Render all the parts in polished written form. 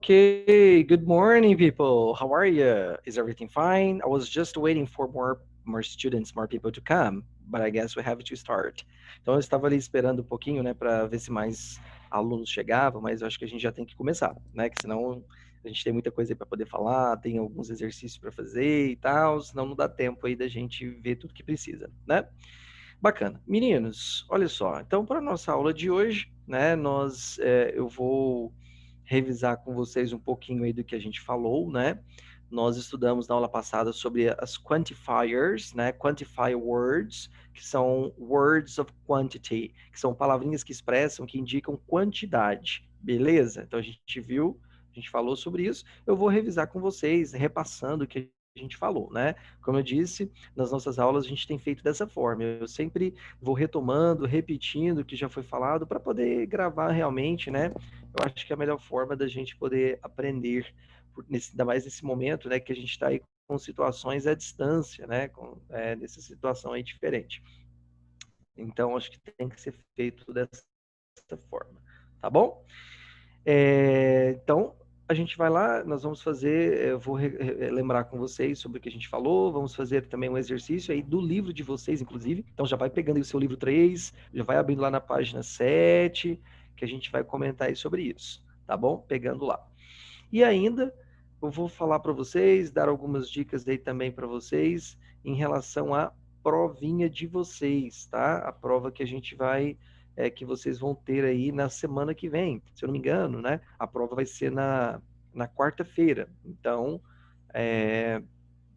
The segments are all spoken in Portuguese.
Okay, good morning, people. How are you? Is everything fine? I was just waiting for more students, more people to come, but I guess we have to start. Então eu estava ali esperando um pouquinho, né, para ver se mais alunos chegavam, mas eu acho que a gente já tem que começar, né? Que senão a gente tem muita coisa aí para poder falar, tem alguns exercícios para fazer e tal, senão não dá tempo aí da gente ver tudo que precisa, né? Bacana. Meninos, olha só. Então, para a nossa aula de hoje, né, eu vou revisar com vocês um pouquinho aí do que a gente falou, né? Nós estudamos na aula passada sobre as quantifiers, né? Quantify words, que são words of quantity, que são palavrinhas que expressam, que indicam quantidade, beleza? Então, a gente viu, a gente falou sobre isso. Eu vou revisar com vocês, repassando o que a gente falou, né? Como eu disse, nas nossas aulas a gente tem feito dessa forma. Eu sempre vou retomando, repetindo o que já foi falado para poder gravar realmente, né? Eu acho que é a melhor forma da gente poder aprender, ainda mais nesse momento, né, que a gente está aí com situações à distância, né? Nessa situação aí diferente. Então, acho que tem que ser feito dessa forma, tá bom? Então, a gente vai lá, nós vamos fazer, eu vou lembrar com vocês sobre o que a gente falou, vamos fazer também um exercício aí do livro de vocês, inclusive. Então, já vai pegando aí o seu livro 3, já vai abrindo lá na página 7, que a gente vai comentar aí sobre isso, tá bom? Pegando lá. E ainda, eu vou falar para vocês, dar algumas dicas aí também para vocês em relação à provinha de vocês, tá? A prova que a gente vai que vocês vão ter aí na semana que vem, se eu não me engano, né? A prova vai ser na quarta-feira. Então, é,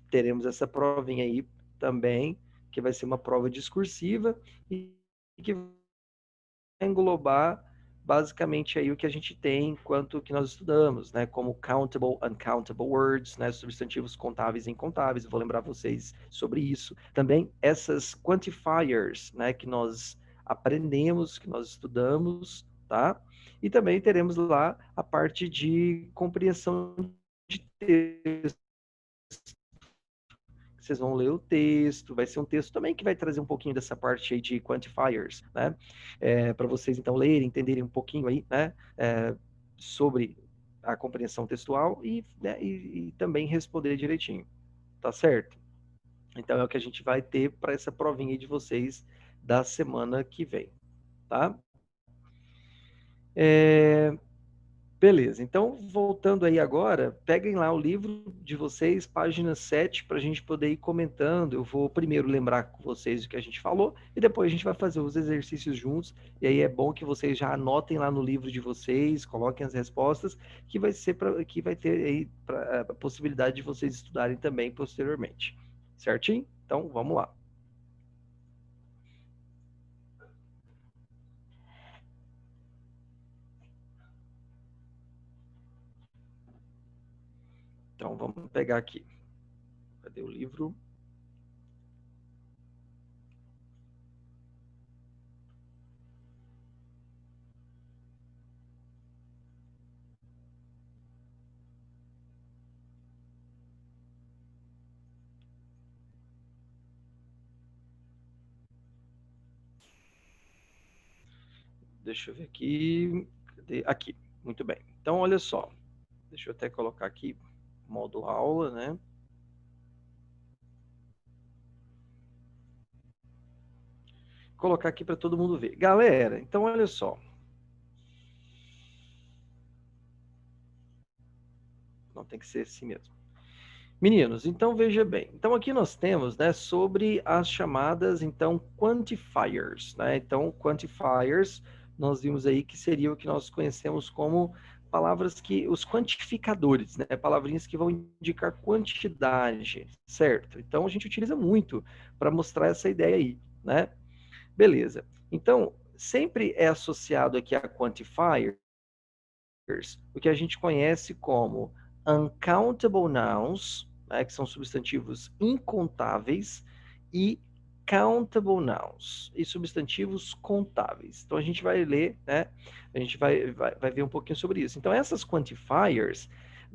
teremos essa provinha aí também, que vai ser uma prova discursiva e que vai englobar basicamente aí o que a gente tem enquanto que nós estudamos, né? Como countable, uncountable words, né? Substantivos contáveis e incontáveis. Eu vou lembrar vocês sobre isso. Também essas quantifiers, né? Que nós aprendemos, que nós estudamos, tá? E também teremos lá a parte de compreensão de texto. Vocês vão ler o texto, vai ser um texto também que vai trazer um pouquinho dessa parte aí de quantifiers, né? Para vocês então lerem, entenderem um pouquinho aí, né? Sobre a compreensão textual e também responder direitinho, tá certo? Então é o que a gente vai ter para essa provinha aí de vocês da semana que vem, tá? Beleza, então voltando aí agora, peguem lá o livro de vocês, página 7, para a gente poder ir comentando. Eu vou primeiro lembrar com vocês o que a gente falou e depois a gente vai fazer os exercícios juntos. E aí é bom que vocês já anotem lá no livro de vocês, coloquem as respostas, que vai ser que vai ter aí a possibilidade de vocês estudarem também posteriormente. Certinho? Então vamos lá. Então vamos pegar aqui. Cadê o livro? Deixa eu ver aqui. Cadê? Aqui. Muito bem. Então, olha só. Deixa eu até colocar aqui modo aula, né? Colocar aqui para todo mundo ver. Galera, então olha só. Não tem que ser assim mesmo. Meninos, então veja bem. Então aqui nós temos, né, sobre as chamadas, então, quantifiers, né? Então, quantifiers, nós vimos aí que seria o que nós conhecemos como palavras que, os quantificadores, né? Palavrinhas que vão indicar quantidade, certo? Então a gente utiliza muito para mostrar essa ideia aí, né? Beleza. Então, sempre é associado aqui a quantifiers o que a gente conhece como uncountable nouns, né, que são substantivos incontáveis, e countable nouns, e substantivos contáveis. Então a gente vai ler, né? A gente vai ver um pouquinho sobre isso. Então essas quantifiers,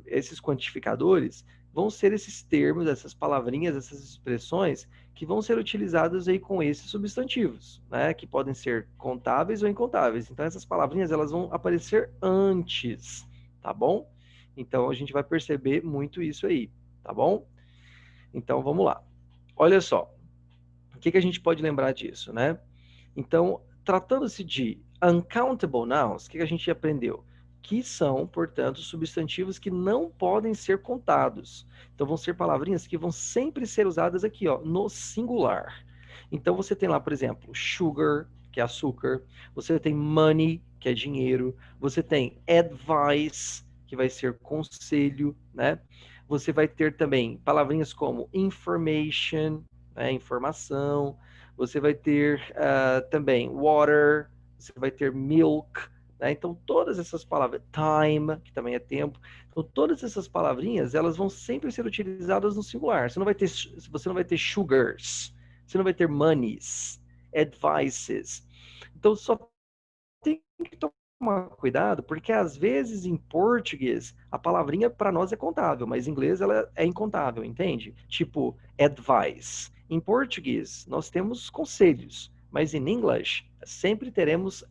esses quantificadores, vão ser esses termos, essas palavrinhas, essas expressões que vão ser utilizadas aí com esses substantivos, né? Que podem ser contáveis ou incontáveis. Então essas palavrinhas elas vão aparecer antes, tá bom? Então, a gente vai perceber muito isso aí, tá bom? Então, vamos lá. Olha só, o que a gente pode lembrar disso, né? Então, tratando-se de uncountable nouns, o que a gente aprendeu? Que são, portanto, substantivos que não podem ser contados. Então, vão ser palavrinhas que vão sempre ser usadas aqui, ó, no singular. Então, você tem lá, por exemplo, sugar, que é açúcar. Você tem money, que é dinheiro. Você tem advice, que vai ser conselho, né? Você vai ter também palavrinhas como information, né, informação. Você vai ter também water, você vai ter milk, né? Então todas essas palavras, time, que também é tempo, então todas essas palavrinhas, elas vão sempre ser utilizadas no singular. Você não vai ter sugars, você não vai ter monies, advices. Então só tem que tomar cuidado, porque às vezes em português a palavrinha para nós é contável, mas em inglês ela é incontável, entende? Tipo advice. Em português nós temos conselhos, mas em inglês sempre teremos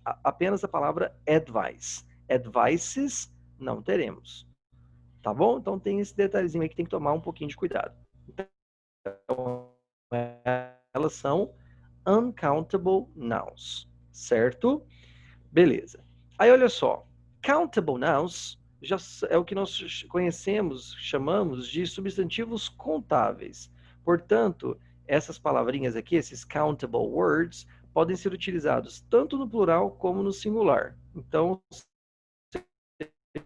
apenas a palavra advice. Advices não teremos. Tá bom? Então tem esse detalhezinho aí que tem que tomar um pouquinho de cuidado. Então, elas são uncountable nouns, certo? Beleza. Aí olha só, countable nouns já é o que nós conhecemos, chamamos de substantivos contáveis. Portanto, essas palavrinhas aqui, esses countable words, podem ser utilizados tanto no plural como no singular. Então,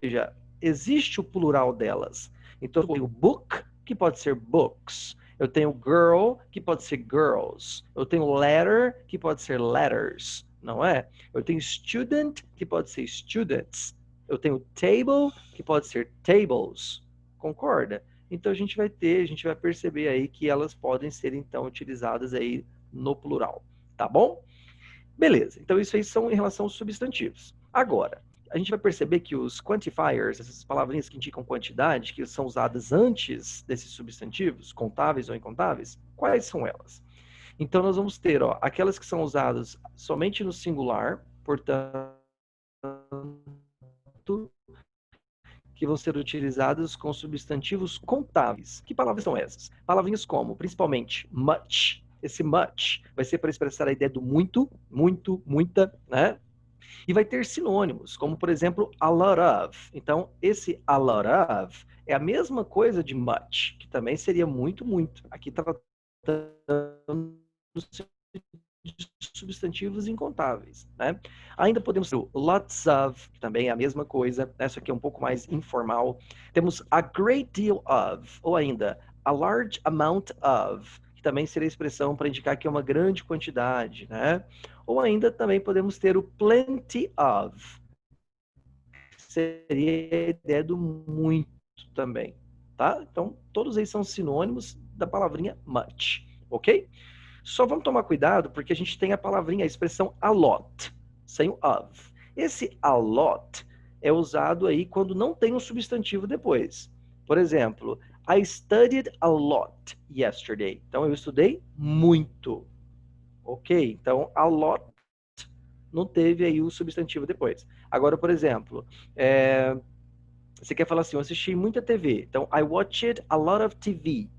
seja, existe o plural delas. Então, eu tenho book, que pode ser books. Eu tenho girl, que pode ser girls. Eu tenho letter, que pode ser letters, não é? Eu tenho student, que pode ser students. Eu tenho table, que pode ser tables. Concorda? Então a gente vai perceber aí que elas podem ser então utilizadas aí no plural, tá bom? Beleza. Então isso aí são em relação aos substantivos. Agora, a gente vai perceber que os quantifiers, essas palavrinhas que indicam quantidade, que são usadas antes desses substantivos, contáveis ou incontáveis, quais são elas? Então, nós vamos ter aquelas que são usadas somente no singular, portanto, que vão ser utilizadas com substantivos contáveis. Que palavras são essas? Palavrinhas como, principalmente, much. Esse much vai ser para expressar a ideia do muito, muito, muita, né? E vai ter sinônimos, como por exemplo, a lot of. Então, esse a lot of é a mesma coisa de much, que também seria muito, muito. Aqui está tratando de substantivos incontáveis, né? Ainda podemos ter o lots of, que também é a mesma coisa, essa aqui é um pouco mais informal. Temos a great deal of, ou ainda a large amount of, que também seria a expressão para indicar que é uma grande quantidade, né? Ou ainda também podemos ter o plenty of, que seria a ideia do muito também, tá? Então, todos eles são sinônimos da palavrinha much, ok? Só vamos tomar cuidado porque a gente tem a palavrinha, a expressão a lot, sem o of. Esse a lot é usado aí quando não tem um substantivo depois. Por exemplo, I studied a lot yesterday. Então, eu estudei muito. Ok? Então, a lot não teve aí o substantivo depois. Agora, por exemplo, você quer falar assim, eu assisti muita TV. Então, I watched a lot of TV.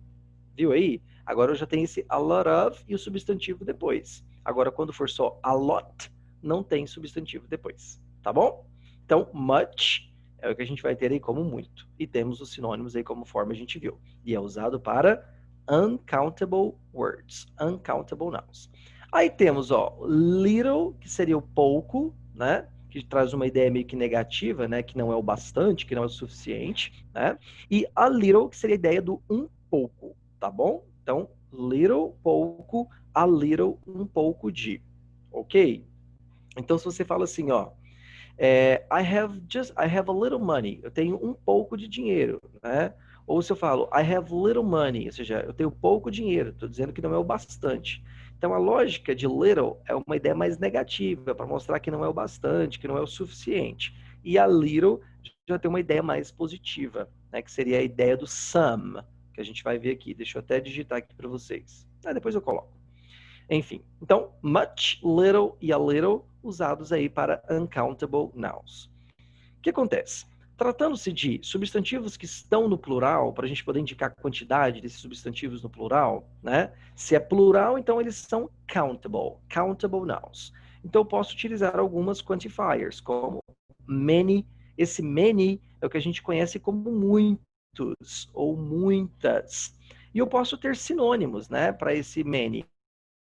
Viu aí? Agora eu já tenho esse a lot of e o substantivo depois. Agora, quando for só a lot, não tem substantivo depois. Tá bom? Então, much é o que a gente vai ter aí como muito. E temos os sinônimos aí como forma a gente viu. E é usado para uncountable words, uncountable nouns. Aí temos, little, que seria o pouco, né? Que traz uma ideia meio que negativa, né? Que não é o bastante, que não é o suficiente, né? E a little, que seria a ideia do um pouco, tá bom? Então, little, pouco, a little, um pouco de, ok? Então, se você fala assim, I have a little money, eu tenho um pouco de dinheiro, né? Ou se eu falo, I have little money, ou seja, eu tenho pouco dinheiro, estou dizendo que não é o bastante. Então, a lógica de little é uma ideia mais negativa, para mostrar que não é o bastante, que não é o suficiente. E a little já tem uma ideia mais positiva, né? Que seria a ideia do some, que a gente vai ver aqui. Deixa eu até digitar aqui para vocês. Depois eu coloco. Enfim, então, much, little e a little usados aí para uncountable nouns. O que acontece? Tratando-se de substantivos que estão no plural, para a gente poder indicar a quantidade desses substantivos no plural, né? Se é plural, então eles são countable nouns. Então eu posso utilizar algumas quantifiers, como many. Esse many é o que a gente conhece como muitos ou muitas. E eu posso ter sinônimos, né, para esse many,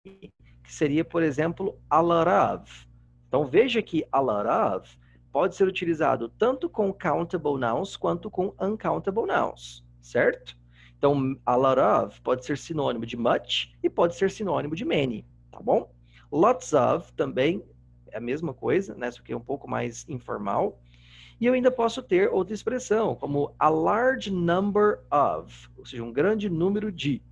que seria, por exemplo, a lot of. Então veja que a lot of pode ser utilizado tanto com countable nouns quanto com uncountable nouns, certo? Então, a lot of pode ser sinônimo de much e pode ser sinônimo de many, tá bom? Lots of também é a mesma coisa, né? Só que é um pouco mais informal. E eu ainda posso ter outra expressão, como a large number of, ou seja, um grande número de.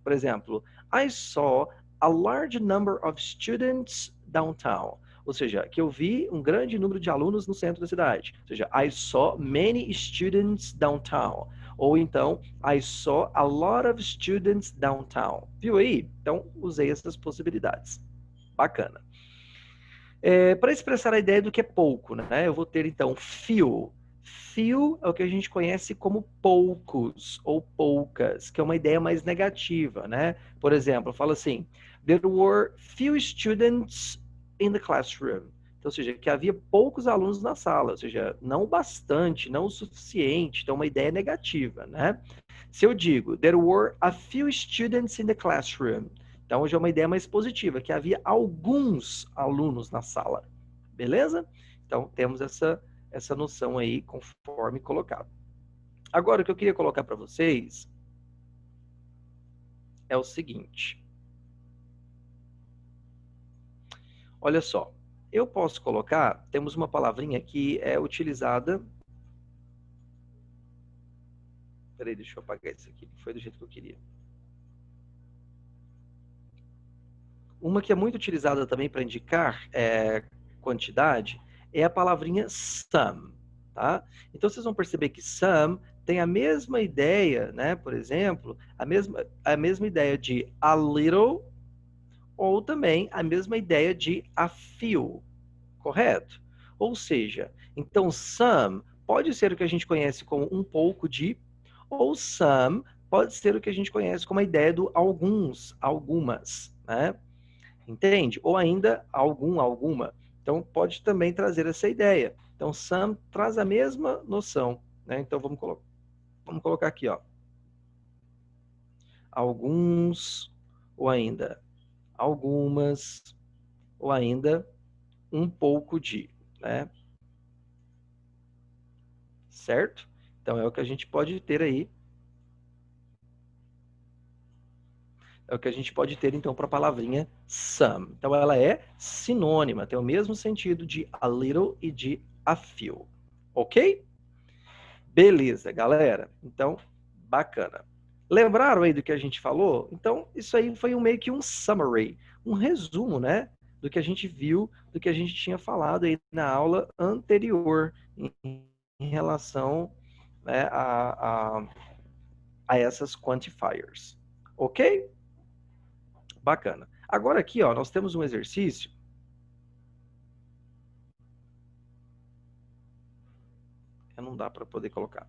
Por exemplo, I saw a large number of students downtown. Ou seja, que eu vi um grande número de alunos no centro da cidade. Ou seja, I saw many students downtown. Ou então, I saw a lot of students downtown. Viu aí? Então, usei essas possibilidades. Bacana. Para expressar a ideia do que é pouco, né? Eu vou ter, então, few. Few é o que a gente conhece como poucos ou poucas, que é uma ideia mais negativa, né? Por exemplo, fala assim, there were few students in the classroom. Então, ou seja, que havia poucos alunos na sala, ou seja, não o bastante, não o suficiente. Então, uma ideia negativa, né? Se eu digo, there were a few students in the classroom, então hoje é uma ideia mais positiva, que havia alguns alunos na sala, beleza? Então temos essa noção aí conforme colocado. Agora o que eu queria colocar para vocês é o seguinte. Olha só, eu posso colocar, temos uma palavrinha que é utilizada. Peraí, deixa eu apagar isso aqui, foi do jeito que eu queria. Uma que é muito utilizada também para indicar quantidade é a palavrinha some, tá? Então vocês vão perceber que some tem a mesma ideia, né? Por exemplo, a mesma ideia de a little ou também a mesma ideia de a few, correto? Ou seja, então some pode ser o que a gente conhece como um pouco de, ou some pode ser o que a gente conhece como a ideia do alguns, algumas, né? Entende? Ou ainda algum, alguma. Então, pode também trazer essa ideia. Então, some traz a mesma noção, né? Então, vamos colocar aqui, ó. Alguns, ou ainda algumas, ou ainda um pouco de, né? Certo? Então, é o que a gente pode ter aí. É o que a gente pode ter, então, para a palavrinha some. Então, ela é sinônima, tem o mesmo sentido de a little e de a few. Ok? Beleza, galera. Então, bacana. Lembraram aí do que a gente falou? Então, isso aí foi meio que um summary, um resumo, né? Do que a gente viu, do que a gente tinha falado aí na aula anterior em relação, né, a essas quantifiers. Ok? Bacana. Agora aqui, ó, nós temos um exercício. Não dá para poder colocar.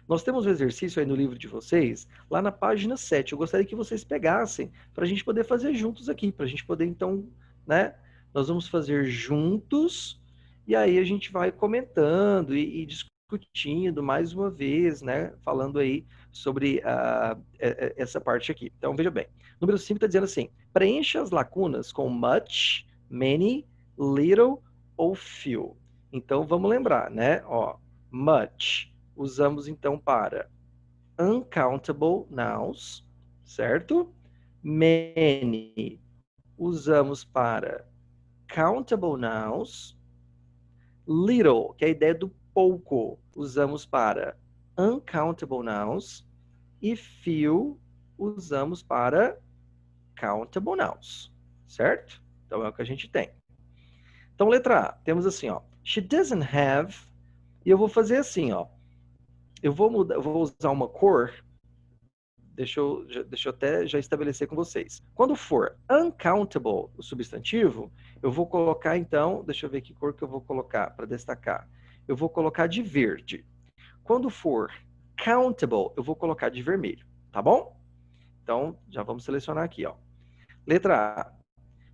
Nós temos um exercício aí no livro de vocês, lá na página 7. Eu gostaria que vocês pegassem para a gente poder fazer juntos aqui, para a gente poder, então, né? Nós vamos fazer juntos e aí a gente vai comentando e discutindo mais uma vez, né? Falando aí sobre essa parte aqui. Então, veja bem. Número 5 está dizendo assim, preencha as lacunas com much, many, little ou few. Então, vamos lembrar, né? Ó, much usamos então para uncountable nouns, certo? Many usamos para countable nouns. Little, que é a ideia do pouco, usamos para uncountable nouns. E few usamos para countable nouns, certo? Então é o que a gente tem. Então, letra A, temos assim, ó. She doesn't have. E eu vou fazer assim, ó. Eu vou usar uma cor. Deixa eu até já estabelecer com vocês. Quando for uncountable, o substantivo, eu vou colocar então, deixa eu ver que cor que eu vou colocar para destacar. Eu vou colocar de verde. Quando for countable, eu vou colocar de vermelho, tá bom? Então, já vamos selecionar aqui, ó. Letra A.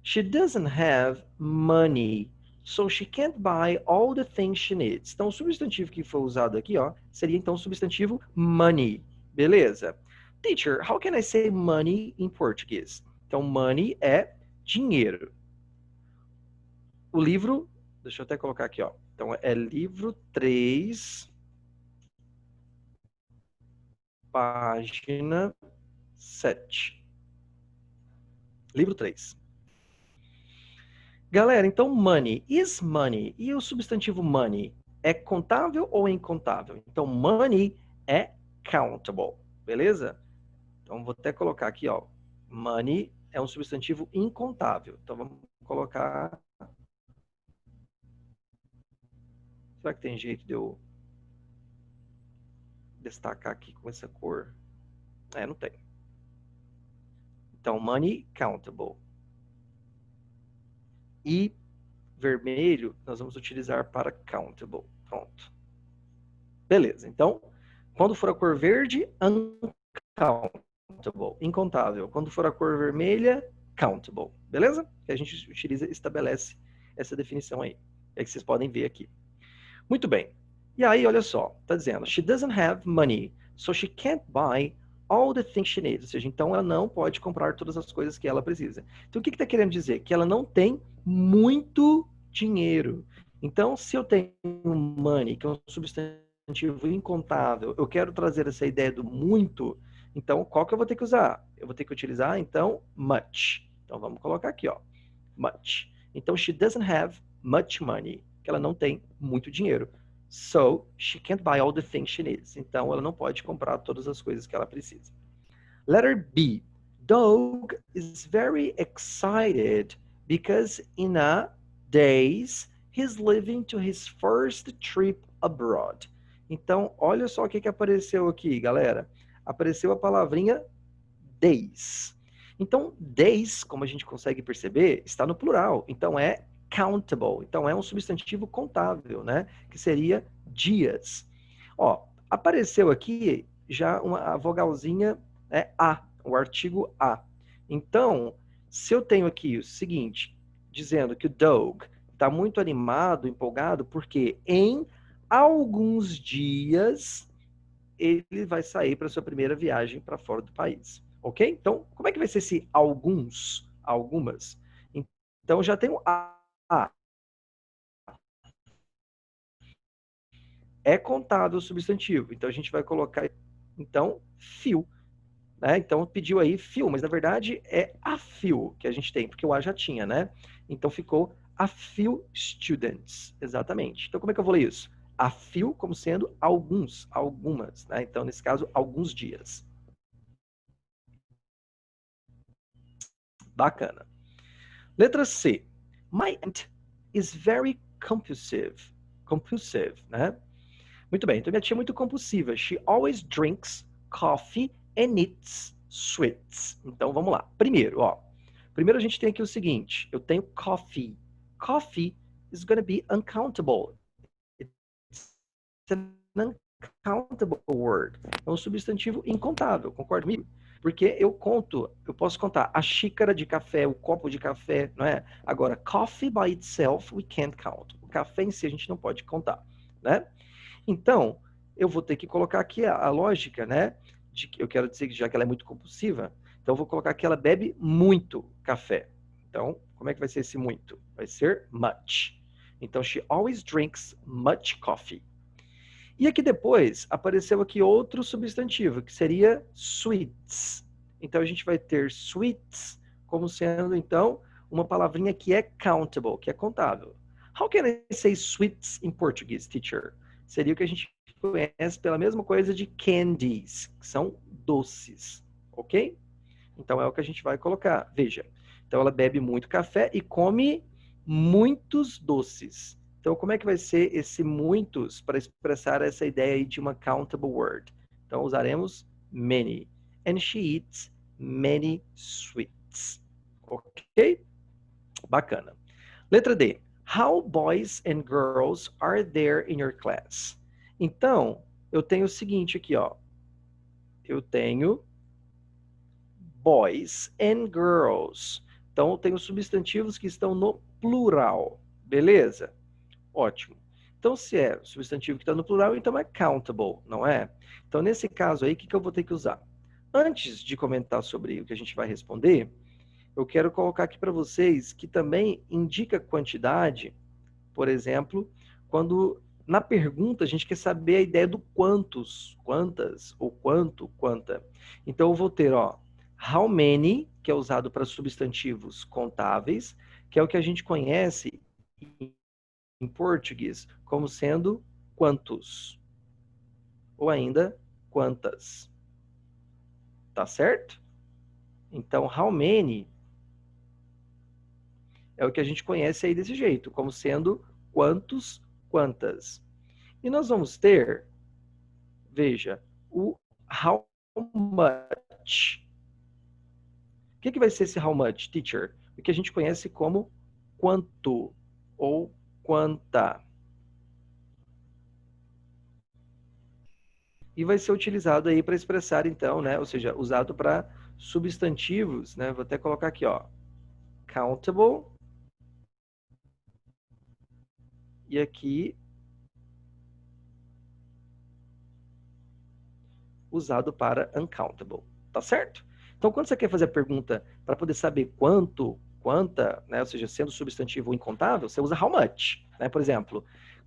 She doesn't have money, so she can't buy all the things she needs. Então, o substantivo que foi usado aqui, ó, seria então o substantivo money. Beleza? Teacher, how can I say money em português? Então, money é dinheiro. O livro, deixa eu até colocar aqui, ó. Então, é livro 3, página 7. Livro 3. Galera, então money, is money. E o substantivo money é contável ou incontável? Então money é countable, beleza? Então vou até colocar aqui, ó. Money é um substantivo incontável. Então vamos colocar. Será que tem jeito de eu destacar aqui com essa cor? Não tem. Então money countable. E vermelho nós vamos utilizar para countable. Pronto. Beleza. Então, quando for a cor verde, uncountable, incontável. Quando for a cor vermelha, countable. Beleza? Que a gente utiliza, estabelece essa definição aí. É que vocês podem ver aqui. Muito bem. E aí, olha só, tá dizendo, she doesn't have money, so she can't buy all the things she needs. Ou seja, então ela não pode comprar todas as coisas que ela precisa. Então, o que está querendo dizer? Que ela não tem muito dinheiro. Então, se eu tenho money, que é um substantivo incontável, eu quero trazer essa ideia do muito, então, qual que eu vou ter que usar? Eu vou ter que utilizar, então, much. Então, vamos colocar aqui, ó, much. Então, she doesn't have much money, que ela não tem muito dinheiro. So, she can't buy all the things she needs. Então, ela não pode comprar todas as coisas que ela precisa. Letter B. Doug is very excited because in a days he's leaving to his first trip abroad. Então, olha só o que apareceu aqui, galera. Apareceu a palavrinha days. Então, days, como a gente consegue perceber, está no plural. Então, é countable. Então, é um substantivo contável, né? Que seria dias. Ó, apareceu aqui já a vogalzinha A, o artigo A. Então, se eu tenho aqui o seguinte, dizendo que o Doug está muito animado, empolgado, porque em alguns dias ele vai sair para sua primeira viagem para fora do país. Ok? Então, como é que vai ser esse alguns, algumas? Então, já tem o A. É contado o substantivo. Então, a gente vai colocar, então, few. Né? Então, pediu aí few, mas na verdade é a few que a gente tem, porque o A já tinha, né? Então, ficou a few students. Exatamente. Então, como é que eu vou ler isso? A few como sendo alguns, algumas. Né? Então, nesse caso, alguns dias. Bacana. Letra C. My aunt is very compulsive. Compulsive, né? Muito bem. Então, minha tia é muito compulsiva. She always drinks coffee and eats sweets. Então, vamos lá. Primeiro, ó. Primeiro a gente tem aqui o seguinte. Eu tenho coffee. Coffee is going to be uncountable. It's an uncountable word. É um substantivo incontável. Concorda comigo? Porque eu posso contar a xícara de café, o copo de café, não é? Agora, coffee by itself, we can't count. O café em si a gente não pode contar, né? Então, eu vou ter que colocar aqui a lógica, né? Eu quero dizer que já que ela é muito compulsiva, então eu vou colocar que ela bebe muito café. Então, como é que vai ser esse muito? Vai ser much. Então, she always drinks much coffee. E aqui depois apareceu aqui outro substantivo, que seria sweets. Então a gente vai ter sweets como sendo, então, uma palavrinha que é countable, que é contável. How can I say sweets in Portuguese, teacher? Seria o que a gente conhece pela mesma coisa de candies, que são doces, ok? Então é o que a gente vai colocar. Veja, então ela bebe muito café e come muitos doces. Então, como é que vai ser esse muitos para expressar essa ideia aí de uma countable word? Então, usaremos many. And she eats many sweets. Ok? Bacana. Letra D. How boys and girls are there in your class? Então, eu tenho o seguinte aqui, ó. Eu tenho boys and girls. Então, eu tenho substantivos que estão no plural. Beleza? Ótimo. Então, se é substantivo que está no plural, então é countable, não é? Então, nesse caso aí, o que eu vou ter que usar? Antes de comentar sobre o que a gente vai responder, eu quero colocar aqui para vocês que também indica quantidade, por exemplo, quando na pergunta a gente quer saber a ideia do quantos, quantas, ou quanto, quanta. Então eu vou ter, ó, how many, que é usado para substantivos contáveis, que é o que a gente conhece em português como sendo quantos, ou ainda quantas. Tá certo? Então, how many é o que a gente conhece aí desse jeito, como sendo quantos, quantas. E nós vamos ter, veja, o how much. O que vai ser esse how much, teacher? O que a gente conhece como quanto ou quanta. E vai ser utilizado aí para expressar, então, né? Ou seja, usado para substantivos, né? Vou até colocar aqui, ó. Countable. E aqui usado para uncountable, tá certo? Então, quando você quer fazer a pergunta para poder saber quanto, quanta, né, ou seja, sendo substantivo incontável, você usa how much, né? Por exemplo,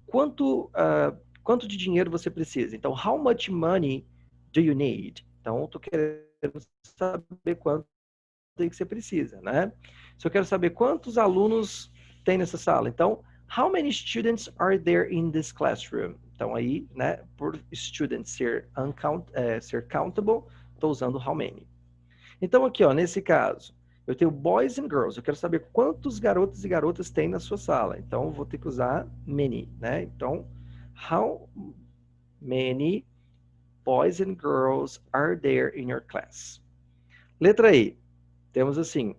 quanto de dinheiro você precisa? Então, how much money do you need? Então, eu estou querendo saber quanto que você precisa, né? Se eu quero saber quantos alunos tem nessa sala, então, how many students are there in this classroom? Então aí, né, por student ser countable, estou usando how many. Então aqui, ó, nesse caso, eu tenho boys and girls. Eu quero saber quantos garotos e garotas tem na sua sala. Então eu vou ter que usar many, né? Então, how many boys and girls are there in your class? Letra E. Temos assim,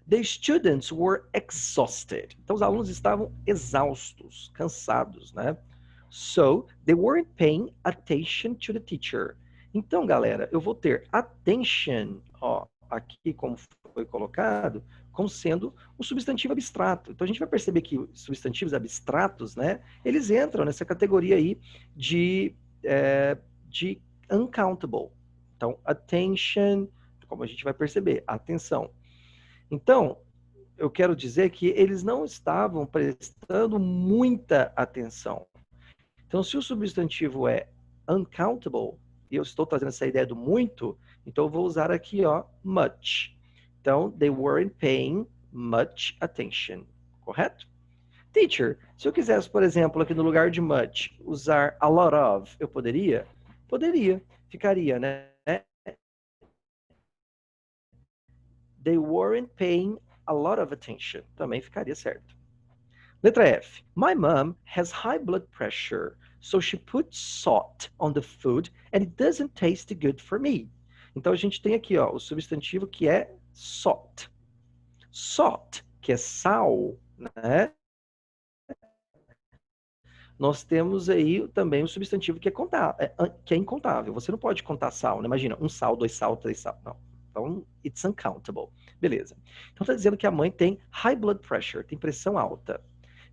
the students were exhausted. Então, os alunos estavam exaustos, cansados, né? So, they weren't paying attention to the teacher. Então, galera, eu vou ter attention, ó, aqui como foi colocado, como sendo um substantivo abstrato. Então, a gente vai perceber que substantivos abstratos, né, eles entram nessa categoria aí de uncountable. Então, attention, como a gente vai perceber, atenção. Então, eu quero dizer que eles não estavam prestando muita atenção. Então, se o substantivo é uncountable, e eu estou trazendo essa ideia do muito, então eu vou usar aqui, ó, much. Então, they weren't paying much attention. Correto? Teacher, se eu quisesse, por exemplo, aqui no lugar de much, usar a lot of, eu poderia? Poderia. Ficaria, né? They weren't paying a lot of attention. Também ficaria certo. Letra F. My mom has high blood pressure, so she puts salt on the food and it doesn't taste good for me. Então a gente tem aqui, ó, o substantivo que é salt. Salt, que é sal, né? Nós temos aí também o substantivo que é incontável. Você não pode contar sal, né? Imagina, um sal, dois sal, três sal. Não. Então, it's uncountable. Beleza. Então, está dizendo que a mãe tem high blood pressure, tem pressão alta.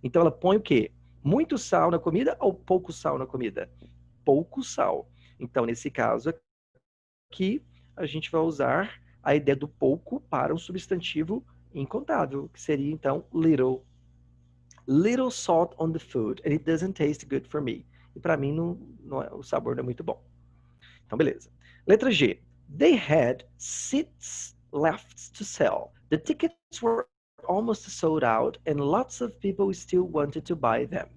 Então, ela põe o quê? Muito sal na comida ou pouco sal na comida? Pouco sal. Então, nesse caso aqui, a gente vai usar a ideia do pouco para um substantivo incontável, que seria, então, little. Little salt on the food and it doesn't taste good for me. E para mim o sabor não é muito bom. Então, beleza. Letra G. They had seats left to sell. The tickets were almost sold out and lots of people still wanted to buy them.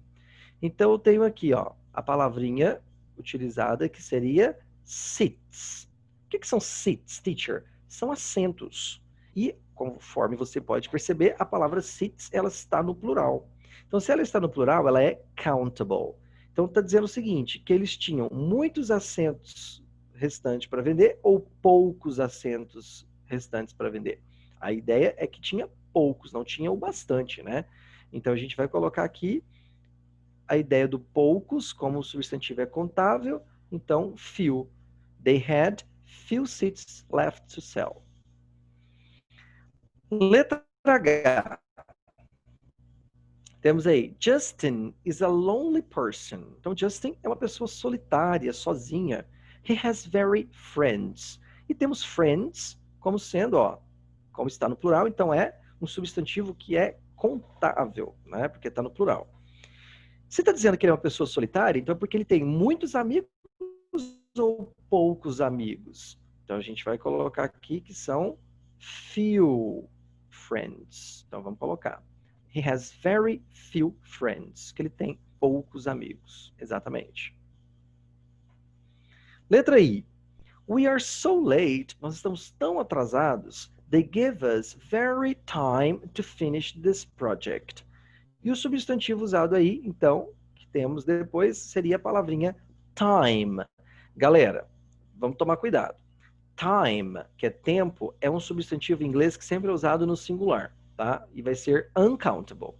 Então, eu tenho aqui, ó, a palavrinha utilizada que seria seats. O que são seats, teacher? São assentos. E, conforme você pode perceber, a palavra seats, ela está no plural. Então, se ela está no plural, ela é countable. Então, está dizendo o seguinte, que eles tinham muitos assentos restantes para vender ou poucos assentos restantes para vender. A ideia é que tinha poucos, não tinha o bastante, né? Então, a gente vai colocar aqui a ideia do poucos, como o substantivo é contável, então few. They had few seats left to sell. Letra H. Temos aí, Justin is a lonely person. Então, Justin é uma pessoa solitária, sozinha. He has very friends. E temos friends como sendo, ó, como está no plural, então é um substantivo que é contável, né? Porque está no plural. Se está dizendo que ele é uma pessoa solitária, então é porque ele tem muitos amigos ou poucos amigos. Então, a gente vai colocar aqui que são few friends. Então, vamos colocar. He has very few friends. Que ele tem poucos amigos. Exatamente. Letra I. We are so late. Nós estamos tão atrasados. They give us very time to finish this project. E o substantivo usado aí, então, que temos depois, seria a palavrinha time. Galera, vamos tomar cuidado. Time, que é tempo, é um substantivo em inglês que sempre é usado no singular, tá? E vai ser uncountable.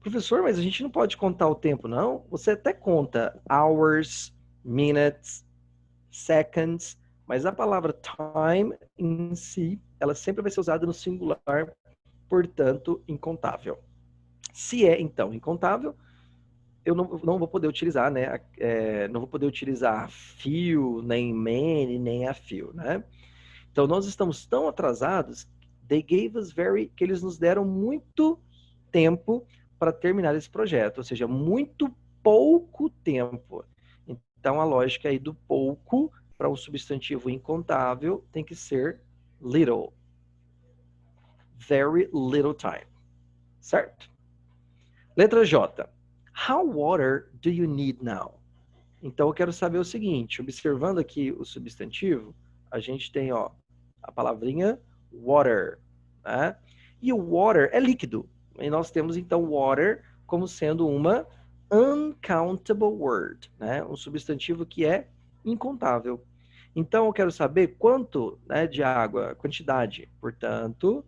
Professor, mas a gente não pode contar o tempo, não? Você até conta hours, minutes, seconds, mas a palavra time em si, ela sempre vai ser usada no singular, portanto, incontável. Se é, então, incontável, eu não vou poder utilizar, né? Não vou poder utilizar few, nem many, nem a few, né? Então, nós estamos tão atrasados, they gave us que eles nos deram muito tempo para terminar esse projeto, ou seja, muito pouco tempo. Então, a lógica aí do pouco para um substantivo incontável tem que ser little. Very little time. Certo? Letra J. How water do you need now? Então, eu quero saber o seguinte, observando aqui o substantivo, a gente tem, ó, a palavrinha water, né? E o water é líquido. E nós temos, então, water como sendo uma uncountable word, né? Um substantivo que é incontável. Então, eu quero saber quanto, né, de água, quantidade. Portanto,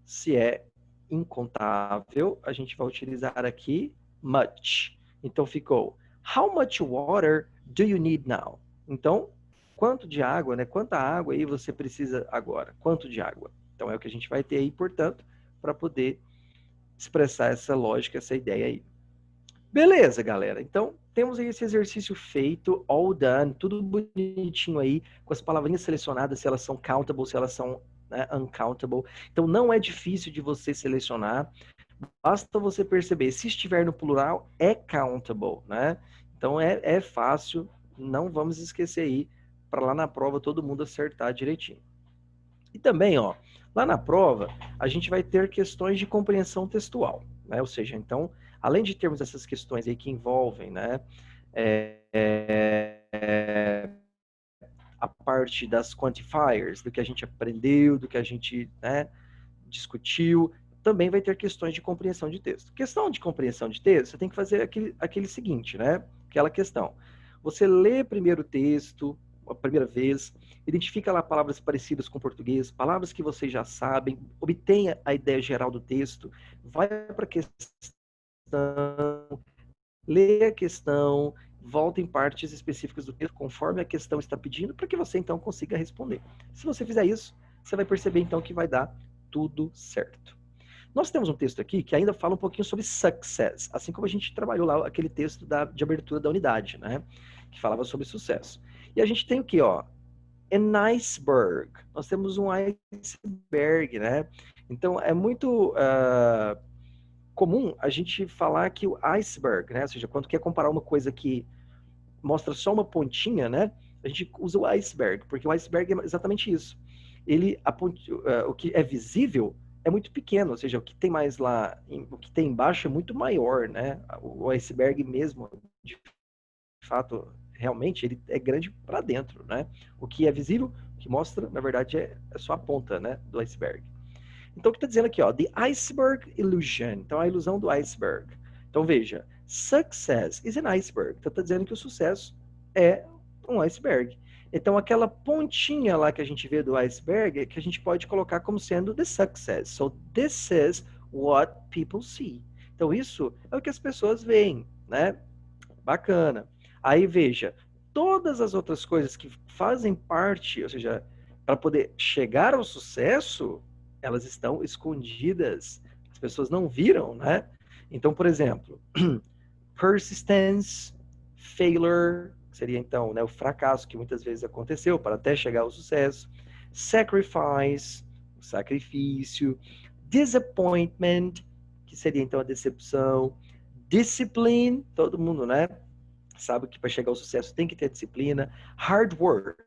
se é incontável, a gente vai utilizar aqui much. Então, ficou how much water do you need now? Então, quanto de água, né? Quanta água aí você precisa agora? Quanto de água? Então, é o que a gente vai ter aí, portanto, para poder expressar essa lógica, essa ideia aí. Beleza, galera. Então, temos aí esse exercício feito, all done, tudo bonitinho aí, com as palavrinhas selecionadas, se elas são countable, se elas são, né, uncountable. Então, não é difícil de você selecionar. Basta você perceber, se estiver no plural, é countable, né? Então, é fácil, não vamos esquecer aí, para lá na prova todo mundo acertar direitinho. E também, ó, lá na prova, a gente vai ter questões de compreensão textual, né? Ou seja, então, além de termos essas questões aí que envolvem, né, a parte das quantifiers, do que a gente aprendeu, do que a gente, né, discutiu, também vai ter questões de compreensão de texto. Questão de compreensão de texto, você tem que fazer aquele seguinte, né? Aquela questão. Você lê primeiro o texto, a primeira vez, identifica lá palavras parecidas com o português, palavras que vocês já sabem, obtenha a ideia geral do texto, vai para a questão, lê a questão, volta em partes específicas do texto, conforme a questão está pedindo, para que você então consiga responder. Se você fizer isso, você vai perceber então que vai dar tudo certo. Nós temos um texto aqui que ainda fala um pouquinho sobre success, assim como a gente trabalhou lá aquele texto de abertura da unidade, né? Que falava sobre sucesso. E a gente tem o que, ó? An iceberg. Nós temos um iceberg, né? Então, é muito comum a gente falar que o iceberg, né? Ou seja, quando quer comparar uma coisa que mostra só uma pontinha, né? A gente usa o iceberg, porque o iceberg é exatamente isso. O que é visível é muito pequeno, ou seja, o que tem mais lá, o que tem embaixo é muito maior, né? O iceberg mesmo, de fato, realmente, ele é grande para dentro, né? O que é visível, o que mostra, na verdade, é só a ponta, né, do iceberg. Então, o que está dizendo aqui, ó, the iceberg illusion, então a ilusão do iceberg. Então, veja, success is an iceberg, então está dizendo que o sucesso é um iceberg. Então, aquela pontinha lá que a gente vê do iceberg, que a gente pode colocar como sendo the success. So, this is what people see. Então, isso é o que as pessoas veem, né? Bacana. Aí, veja, todas as outras coisas que fazem parte, ou seja, para poder chegar ao sucesso, elas estão escondidas. As pessoas não viram, né? Então, por exemplo, persistence, failure, seria então, né, o fracasso que muitas vezes aconteceu para até chegar ao sucesso, sacrifice, o sacrifício, disappointment, que seria então a decepção, discipline, todo mundo, né, sabe que para chegar ao sucesso tem que ter disciplina, hard work,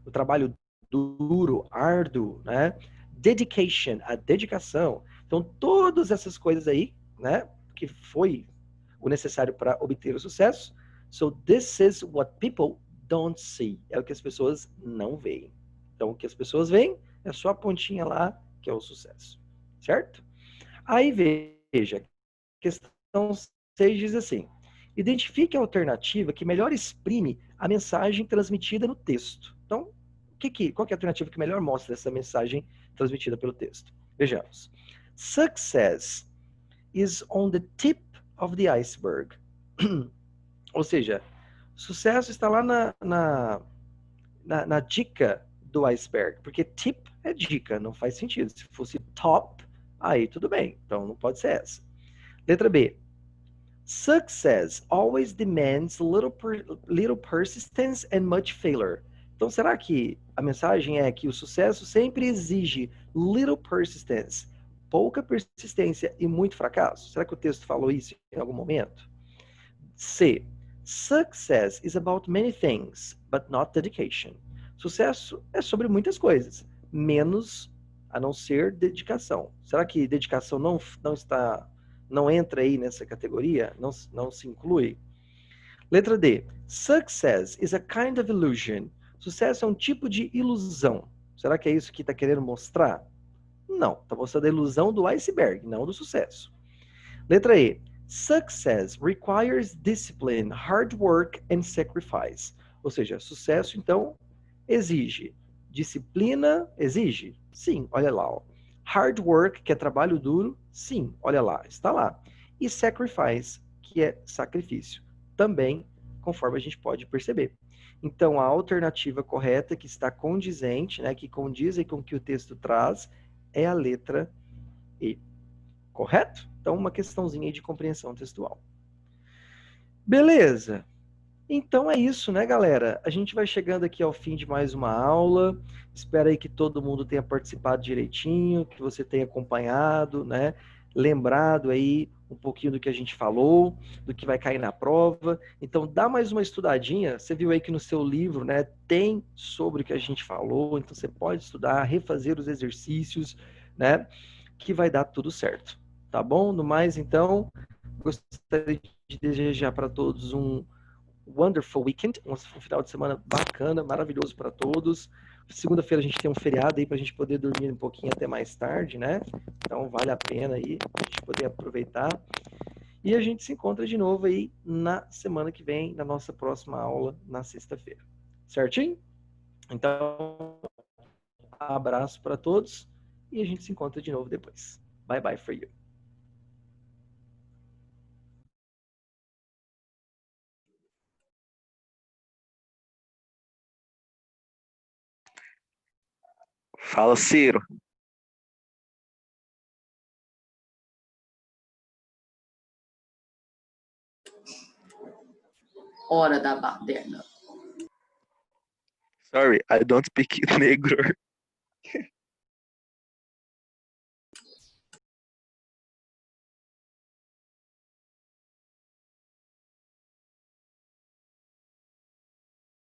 o trabalho duro, árduo, né, dedication, a dedicação. Então, todas essas coisas aí, né, que foi o necessário para obter o sucesso. So this is what people don't see. É o que as pessoas não veem. Então, o que as pessoas veem é só a pontinha lá, que é o sucesso. Certo? Aí, veja, questão 6 diz assim: identifique a alternativa que melhor exprime a mensagem transmitida no texto. Então, qual que é a alternativa que melhor mostra essa mensagem transmitida pelo texto? Vejamos. Success is on the tip of the iceberg. Ou seja, sucesso está lá na dica do iceberg, porque tip é dica, não faz sentido. Se fosse top, aí tudo bem, então não pode ser essa. Letra B. Success always demands little persistence and much failure. Então, será que a mensagem é que o sucesso sempre exige little persistence, pouca persistência e muito fracasso? Será que o texto falou isso em algum momento? C. Success is about many things, but not dedication. Sucesso é sobre muitas coisas, menos a não ser dedicação. Será que dedicação não entra aí nessa categoria? Não se inclui? Letra D. Success is a kind of illusion. Sucesso é um tipo de ilusão. Será que é isso que está querendo mostrar? Não, está mostrando a ilusão do iceberg, não do sucesso. Letra E. Success requires discipline, hard work and sacrifice. Ou seja, sucesso, então, exige. Disciplina, exige? Sim, olha lá. Ó. Hard work, que é trabalho duro? Sim, olha lá, está lá. E sacrifice, que é sacrifício. Também, conforme a gente pode perceber. Então, a alternativa correta, que está condizente, né, que condizem com o que o texto traz, é a letra E. Correto? Então, uma questãozinha aí de compreensão textual. Beleza. Então é isso, né, galera? A gente vai chegando aqui ao fim de mais uma aula. Espero aí que todo mundo tenha participado direitinho, que você tenha acompanhado, né? Lembrado aí um pouquinho do que a gente falou, do que vai cair na prova. Então dá mais uma estudadinha. Você viu aí que no seu livro, né, tem sobre o que a gente falou. Então você pode estudar, refazer os exercícios, né? Que vai dar tudo certo. Tá bom? No mais, então, gostaria de desejar para todos um wonderful weekend, um final de semana bacana, maravilhoso para todos. Segunda-feira a gente tem um feriado aí para a gente poder dormir um pouquinho até mais tarde, né? Então vale a pena aí a gente poder aproveitar. E a gente se encontra de novo aí na semana que vem, na nossa próxima aula, na sexta-feira. Certinho? Então, abraço para todos e a gente se encontra de novo depois. Bye bye for you. Fala, Ciro. Hora da baderna. Sorry, I don't speak negro.